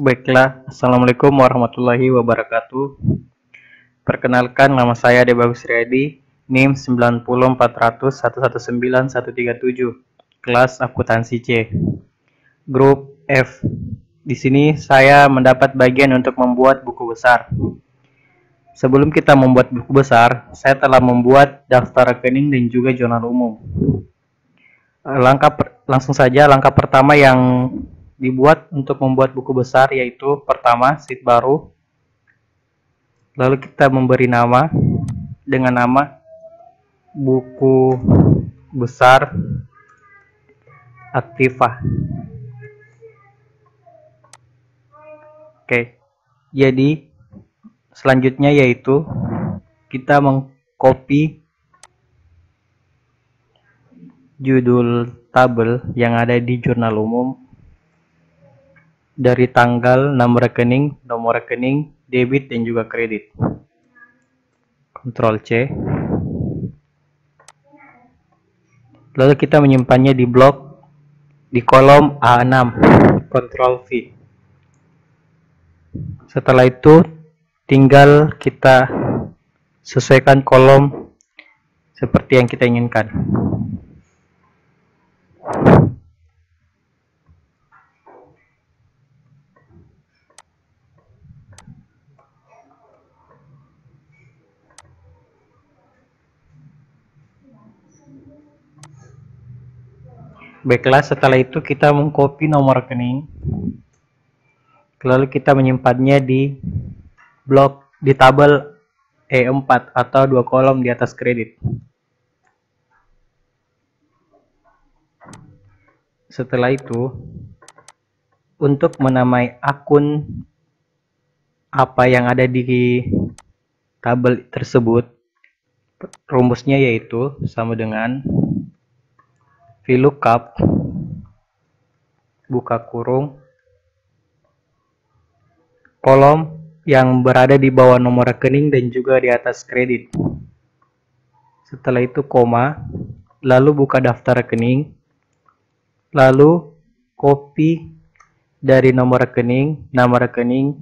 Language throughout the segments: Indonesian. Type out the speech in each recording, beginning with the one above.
Baiklah, Assalamualaikum warahmatullahi wabarakatuh. Perkenalkan, nama saya Ade Bagus Riyadi, NIM 90400119137, kelas akuntansi C, grup F. Di sini saya mendapat bagian untuk membuat buku besar. Sebelum kita membuat buku besar, saya telah membuat daftar rekening dan juga jurnal umum. Langsung saja, langkah pertama yang dibuat untuk membuat buku besar yaitu pertama, sheet baru. Lalu kita memberi nama dengan nama buku besar aktifah. Oke, jadi selanjutnya yaitu kita mengcopy judul tabel yang ada di jurnal umum dari tanggal, nomor rekening, debit dan juga kredit. Ctrl C. Lalu kita menyimpannya di blok di kolom A6. Ctrl V. Setelah itu tinggal kita sesuaikan kolom seperti yang kita inginkan. Baiklah, setelah itu kita mengcopy nomor rekening, lalu kita menyimpannya di blok di tabel E4 atau 2 kolom di atas kredit. Setelah itu, untuk menamai akun apa yang ada di tabel tersebut, rumusnya yaitu sama dengan VLOOKUP buka kurung kolom yang berada di bawah nomor rekening dan juga di atas kredit. Setelah itu koma, lalu buka daftar rekening, lalu copy dari nomor rekening, nama rekening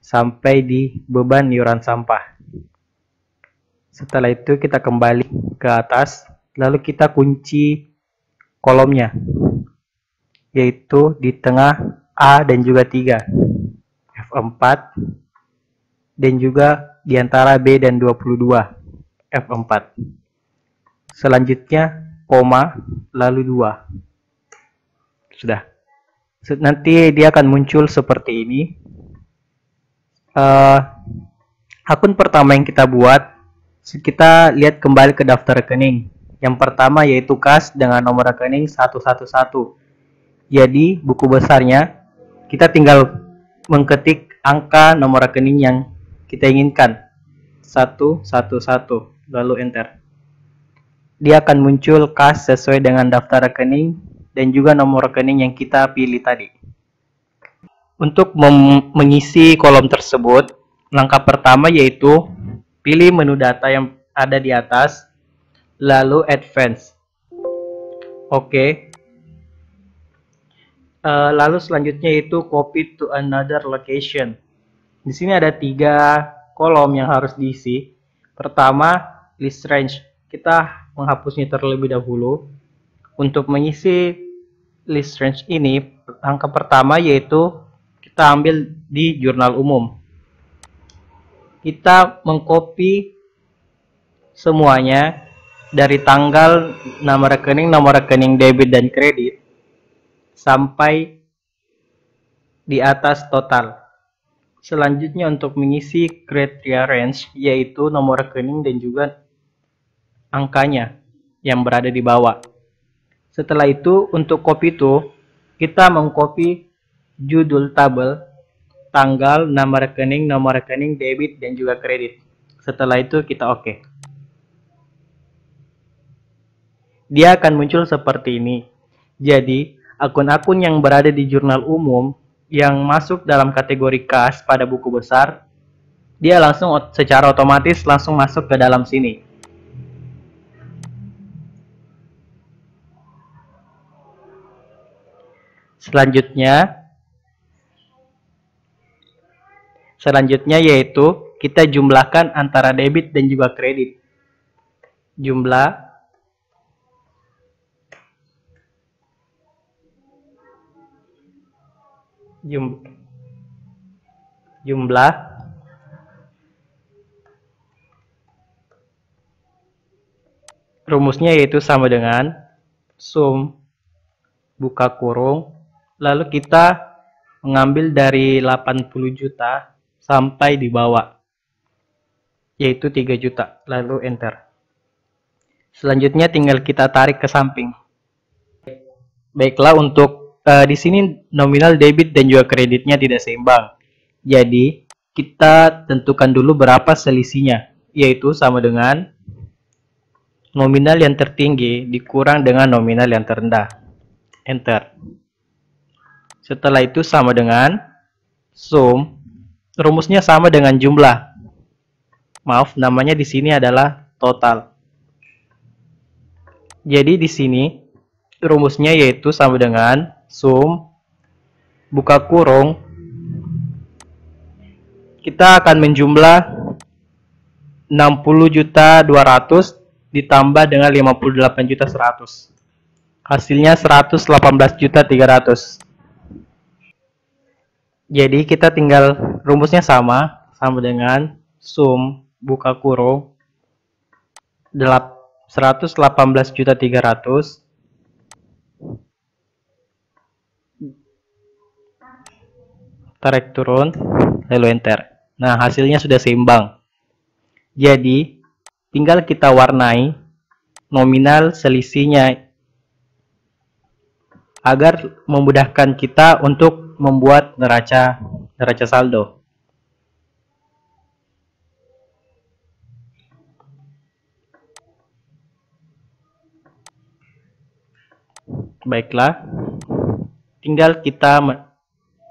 sampai di beban iuran sampah. Setelah itu kita kembali ke atas, lalu kita kunci kolomnya, yaitu di tengah A dan juga 3, F4, dan juga di antara B dan 22, F4. Selanjutnya koma, lalu 2. Sudah. Nanti dia akan muncul seperti ini. Akun pertama yang kita buat, kita lihat kembali ke daftar rekening. Yang pertama yaitu kas dengan nomor rekening 111. Jadi buku besarnya kita tinggal mengetik angka nomor rekening yang kita inginkan, 111, lalu enter. Dia akan muncul kas sesuai dengan daftar rekening dan juga nomor rekening yang kita pilih tadi. Untuk mengisi kolom tersebut, langkah pertama yaitu pilih menu data yang ada di atas, lalu advance. Oke. Lalu selanjutnya itu copy to another location. Di sini ada 3 kolom yang harus diisi. Pertama, list range. Kita menghapusnya terlebih dahulu. Untuk mengisi list range ini, langkah pertama yaitu kita ambil di jurnal umum. Kita mengcopy semuanya dari tanggal, nomor rekening debit dan kredit sampai di atas total. Selanjutnya untuk mengisi criteria range yaitu nomor rekening dan juga angkanya yang berada di bawah. Setelah itu untuk copy itu kita mengcopy judul tabel, tanggal, nomor rekening debit dan juga kredit. Setelah itu kita oke. Dia akan muncul seperti ini. Jadi akun-akun yang berada di jurnal umum yang masuk dalam kategori kas pada buku besar, dia langsung secara otomatis langsung masuk ke dalam sini. Selanjutnya Selanjutnya yaitu kita jumlahkan antara debit dan juga kredit. Jumlah rumusnya yaitu sama dengan sum buka kurung, lalu kita mengambil dari 80 juta sampai di bawah, yaitu 3 juta, lalu enter. Selanjutnya tinggal kita tarik ke samping. Baiklah, untuk di sini nominal debit dan juga kreditnya tidak seimbang. Jadi, kita tentukan dulu berapa selisihnya, yaitu sama dengan nominal yang tertinggi dikurang dengan nominal yang terendah. Enter. Setelah itu sama dengan sum, rumusnya sama dengan jumlah. Maaf, namanya di sini adalah total. Jadi di sini rumusnya yaitu sama dengan sum buka kurung, kita akan menjumlah 60.200.000 ditambah dengan 58.100.000. Hasilnya 118.300.000. Jadi kita tinggal rumusnya sama dengan sum buka kurung 118.300 tarik turun lalu enter. Nah, hasilnya sudah seimbang. Jadi tinggal kita warnai nominal selisihnya agar memudahkan kita untuk membuat neraca saldo. Baiklah, tinggal kita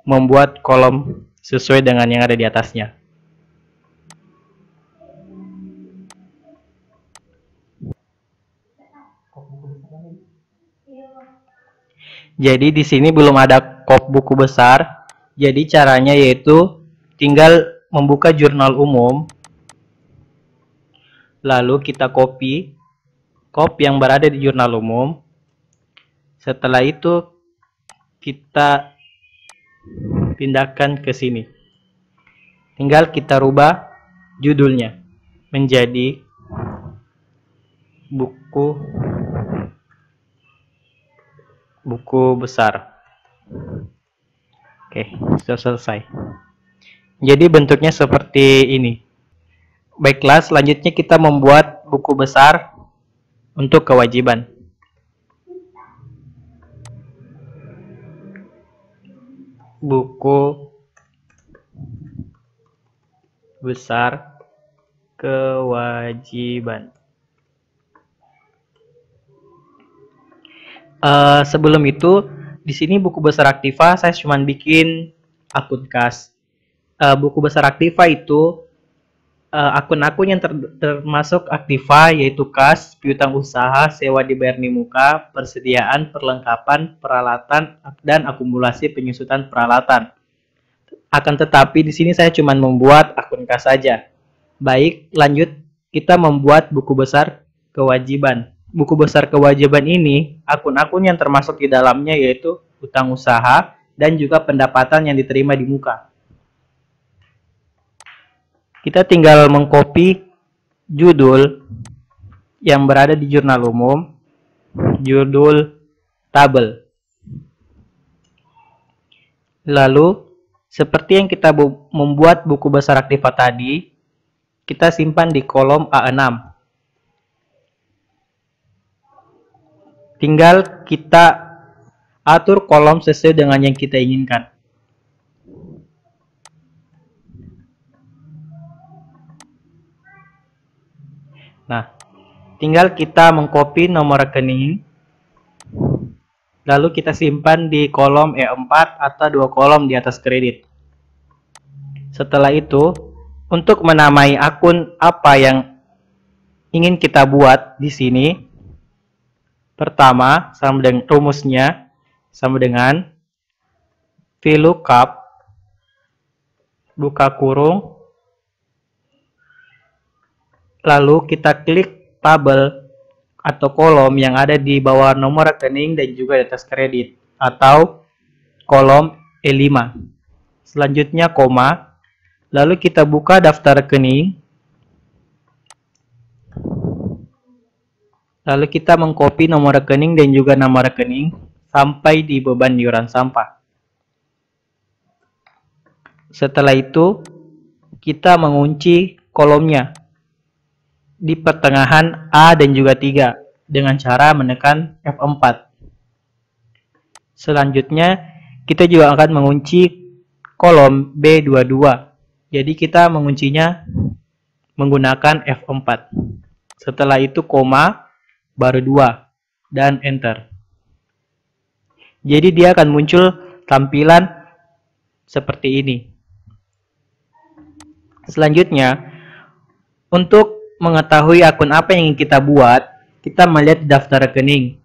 membuat kolom sesuai dengan yang ada di atasnya. Jadi di sini belum ada kop buku besar. Jadi caranya yaitu tinggal membuka jurnal umum, lalu kita copy kop yang berada di jurnal umum. Setelah itu kita pindahkan ke sini. Tinggal kita rubah judulnya menjadi buku besar. Oke, sudah selesai. Jadi bentuknya seperti ini. Baiklah, selanjutnya kita membuat buku besar untuk kewajiban. Buku besar kewajiban. Sebelum itu, di sini buku besar aktiva saya cuma bikin akun kas. Buku besar aktiva itu akun-akun yang termasuk aktiva yaitu kas, piutang usaha, sewa dibayar di muka, persediaan, perlengkapan, peralatan, dan akumulasi penyusutan peralatan. Akan tetapi di sini saya cuma membuat akun kas saja. Baik, lanjut kita membuat buku besar kewajiban. Buku besar kewajiban ini, akun-akun yang termasuk di dalamnya yaitu utang usaha dan juga pendapatan yang diterima di muka. Kita tinggal mengcopy judul yang berada di jurnal umum, judul tabel. Lalu, seperti yang kita membuat buku besar aktiva tadi, kita simpan di kolom A6. Tinggal kita atur kolom sesuai dengan yang kita inginkan. Nah, tinggal kita mengcopy nomor rekening, lalu kita simpan di kolom E4 atau 2 kolom di atas kredit. Setelah itu, untuk menamai akun apa yang ingin kita buat di sini, pertama, sama dengan rumusnya sama dengan VLOOKUP buka kurung, lalu kita klik tabel atau kolom yang ada di bawah nomor rekening dan juga di atas kredit, atau kolom E5. Selanjutnya koma, lalu kita buka daftar rekening, lalu kita mengcopy nomor rekening dan juga nama rekening sampai di beban iuran sampah. Setelah itu, kita mengunci kolomnya di pertengahan A dan juga 3 dengan cara menekan F4. Selanjutnya, kita juga akan mengunci kolom B22. Jadi kita menguncinya menggunakan F4. Setelah itu koma, baru 2 dan enter. Jadi dia akan muncul tampilan seperti ini. Selanjutnya, untuk mengetahui akun apa yang ingin kita buat, kita melihat daftar rekening.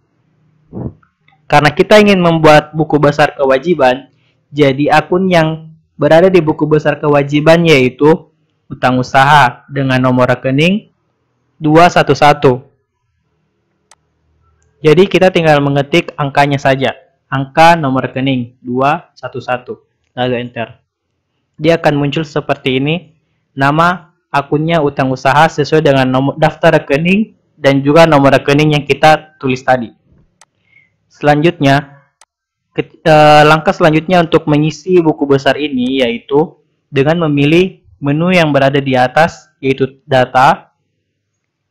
Karena kita ingin membuat buku besar kewajiban, jadi akun yang berada di buku besar kewajiban yaitu utang usaha dengan nomor rekening 211. Jadi kita tinggal mengetik angkanya saja, angka nomor rekening 211, lalu enter. Dia akan muncul seperti ini. Nama akunnya utang usaha sesuai dengan nomor daftar rekening dan juga nomor rekening yang kita tulis tadi. Selanjutnya, langkah selanjutnya untuk mengisi buku besar ini yaitu dengan memilih menu yang berada di atas, yaitu data,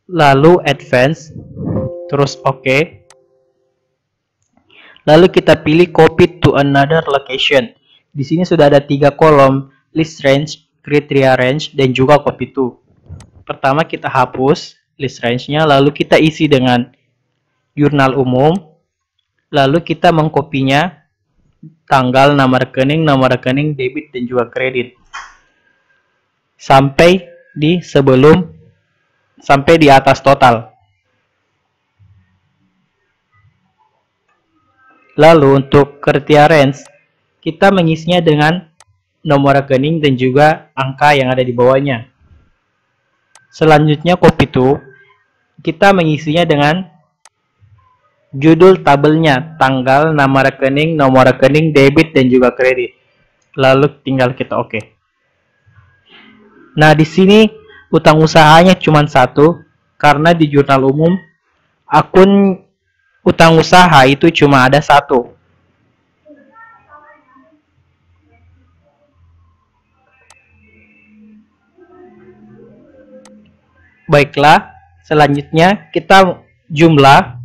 lalu advance, terus OK. Lalu kita pilih copy to another location. Di sini sudah ada 3 kolom, list range, criteria range, dan juga copy to. Pertama kita hapus list range-nya, lalu kita isi dengan jurnal umum, lalu kita mengkopinya tanggal, nama rekening debit dan juga kredit sampai di atas total. Lalu untuk criteria range, kita mengisinya dengan nomor rekening dan juga angka yang ada di bawahnya. Selanjutnya copy to, kita mengisinya dengan judul tabelnya, tanggal, nama rekening, nomor rekening, debit dan juga kredit. Lalu tinggal kita OK. Nah, di sini utang usahanya cuma 1 karena di jurnal umum akun utang usaha itu cuma ada 1. Baiklah, selanjutnya kita jumlah.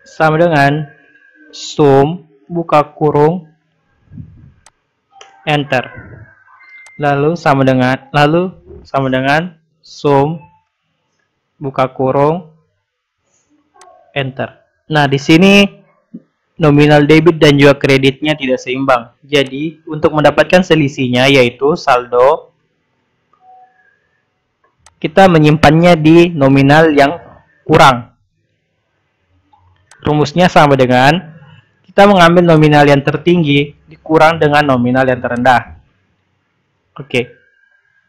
Sama dengan sum, buka kurung, enter. Lalu sama dengan sum, buka kurung, enter. Nah, di sini nominal debit dan juga kreditnya tidak seimbang. Jadi, untuk mendapatkan selisihnya yaitu saldo, kita menyimpannya di nominal yang kurang. Rumusnya sama dengan kita mengambil nominal yang tertinggi dikurang dengan nominal yang terendah. Oke.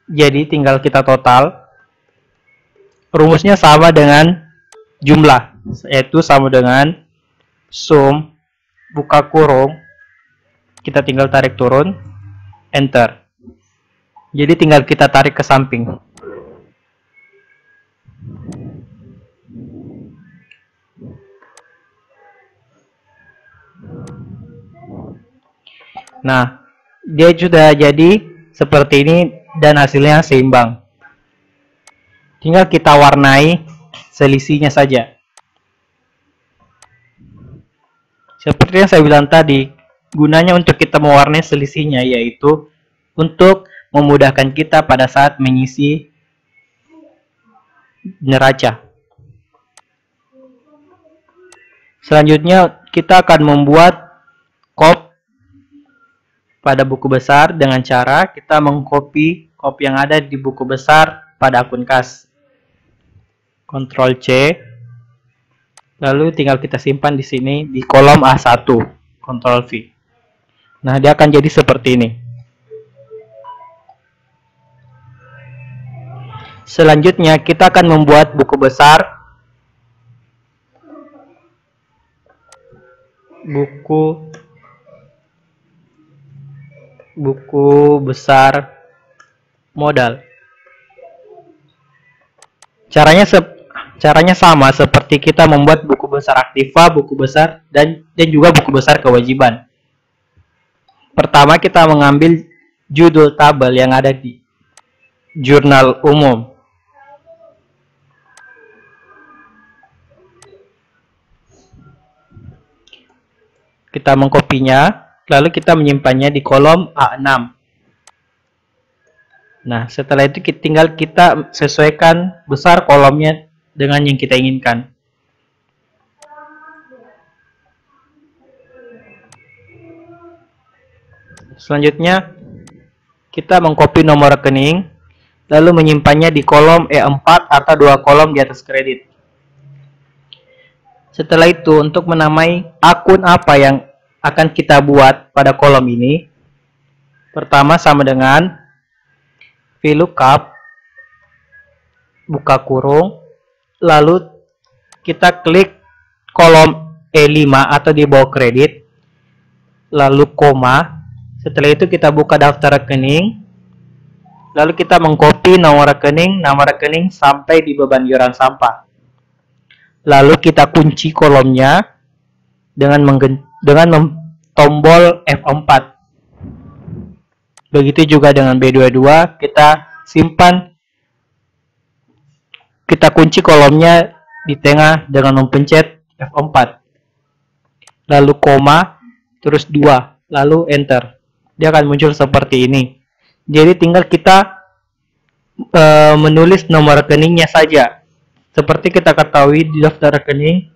Jadi, tinggal kita total. Rumusnya sama dengan jumlah, yaitu sama dengan sum, buka kurung, kita tinggal tarik turun, enter. Jadi tinggal kita tarik ke samping. Nah, dia sudah jadi seperti ini dan hasilnya seimbang. Tinggal kita warnai selisihnya saja. Seperti yang saya bilang tadi, gunanya untuk kita mewarnai selisihnya yaitu untuk memudahkan kita pada saat mengisi neraca. Selanjutnya kita akan membuat kop pada buku besar dengan cara kita mengcopy kop yang ada di buku besar pada akun kas. Ctrl C, Lalu tinggal kita simpan di sini di kolom A1, Ctrl V. Nah, dia akan jadi seperti ini. Selanjutnya kita akan membuat buku besar. Buku besar modal. Caranya sama seperti kita membuat buku besar aktiva, buku besar dan juga buku besar kewajiban. Pertama kita mengambil judul tabel yang ada di jurnal umum. Kita mengkopinya, lalu kita menyimpannya di kolom A6. Nah, setelah itu tinggal kita sesuaikan besar kolomnya dengan yang kita inginkan. Selanjutnya, kita mengcopy nomor rekening, lalu menyimpannya di kolom E4 atau 2 kolom di atas kredit. Setelah itu, untuk menamai akun apa yang akan kita buat pada kolom ini, pertama sama dengan VLOOKUP, buka kurung, lalu kita klik kolom E5 atau di bawah kredit, lalu koma. Setelah itu kita buka daftar rekening, lalu kita mengcopy nama rekening sampai di beban iuran sampah. Lalu kita kunci kolomnya dengan tombol F4. Begitu juga dengan B22, kita simpan, kita kunci kolomnya di tengah dengan mempencet F4. Lalu koma, terus 2, lalu enter. Dia akan muncul seperti ini. Jadi tinggal kita menulis nomor rekeningnya saja. Seperti kita ketahui di daftar rekening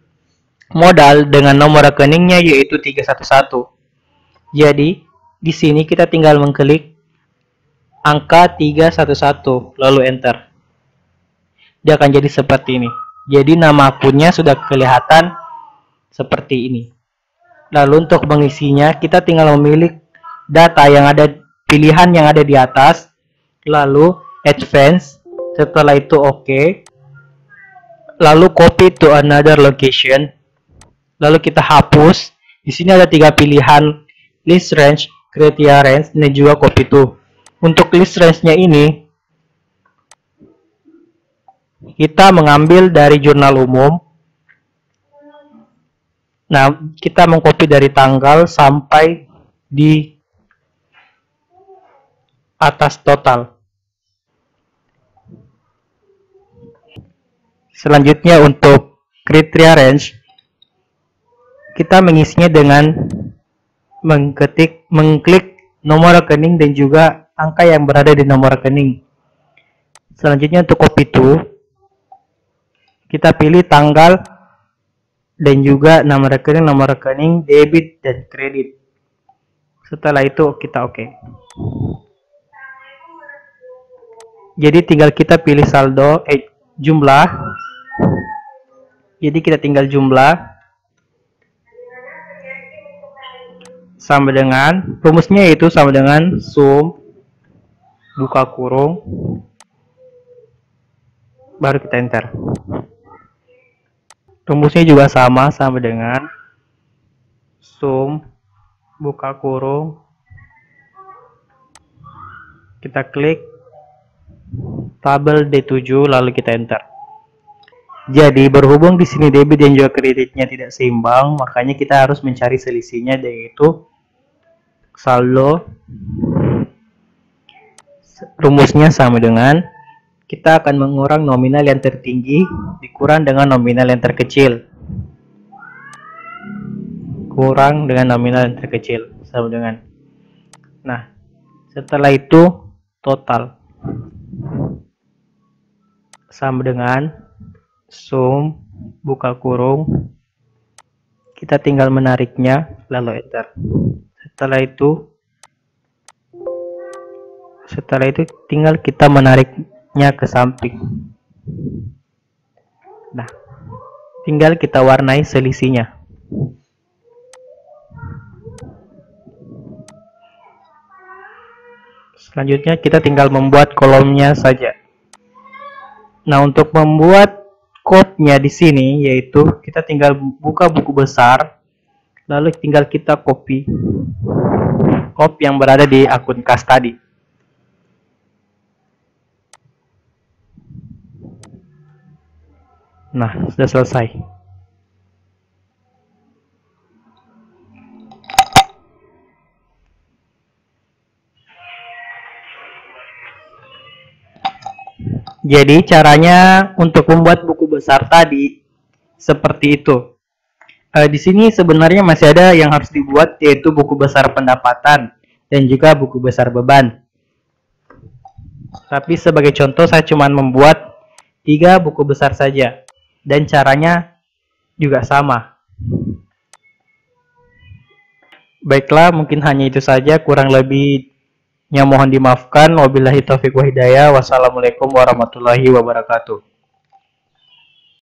modal dengan nomor rekeningnya yaitu 311. Jadi di sini kita tinggal mengklik angka 311 lalu enter. Dia akan jadi seperti ini. Jadi nama akunnya sudah kelihatan seperti ini. Lalu untuk mengisinya kita tinggal memilih data yang ada, pilihan yang ada di atas, lalu advance, setelah itu OK, lalu copy to another location, lalu kita hapus. Di sini ada 3 pilihan, list range, criteria range, dan juga copy to. Untuk list range-nya ini kita mengambil dari jurnal umum. Nah, kita mengcopy dari tanggal sampai di atas total. Selanjutnya untuk criteria range, kita mengisinya dengan mengklik nomor rekening dan juga angka yang berada di nomor rekening. Selanjutnya untuk copy to, kita pilih tanggal dan juga nomor rekening, debit dan kredit. Setelah itu kita OK. Jadi tinggal kita pilih saldo, jumlah. Jadi kita tinggal jumlah sama dengan, rumusnya yaitu sama dengan sum, buka kurung, baru kita enter. Rumusnya juga sama dengan sum, buka kurung, kita klik tabel D7 lalu kita enter. Jadi berhubung di sini debit dan juga kreditnya tidak seimbang, makanya kita harus mencari selisihnya, yaitu saldo. Rumusnya sama dengan kita akan mengurang nominal yang tertinggi dikurang dengan nominal yang terkecil. Kurang dengan nominal yang terkecil sama dengan. Nah, setelah itu total sama dengan sum, buka kurung, kita tinggal menariknya lalu enter. Setelah itu tinggal kita menariknya ke samping. Nah, Tinggal kita warnai selisihnya. Selanjutnya kita tinggal membuat kolomnya saja. Nah, untuk membuat code-nya di sini yaitu kita tinggal buka buku besar, lalu tinggal kita copy yang berada di akun kas tadi. Nah, sudah selesai. Jadi caranya untuk membuat buku besar tadi seperti itu. Di sini sebenarnya masih ada yang harus dibuat, yaitu buku besar pendapatan dan juga buku besar beban. Tapi sebagai contoh saya cuma membuat 3 buku besar saja, dan caranya juga sama. Baiklah, mungkin hanya itu saja, kurang lebihnya mohon dimaafkan. Wabillahi taufiq wa hidayah. Wassalamualaikum warahmatullahi wabarakatuh.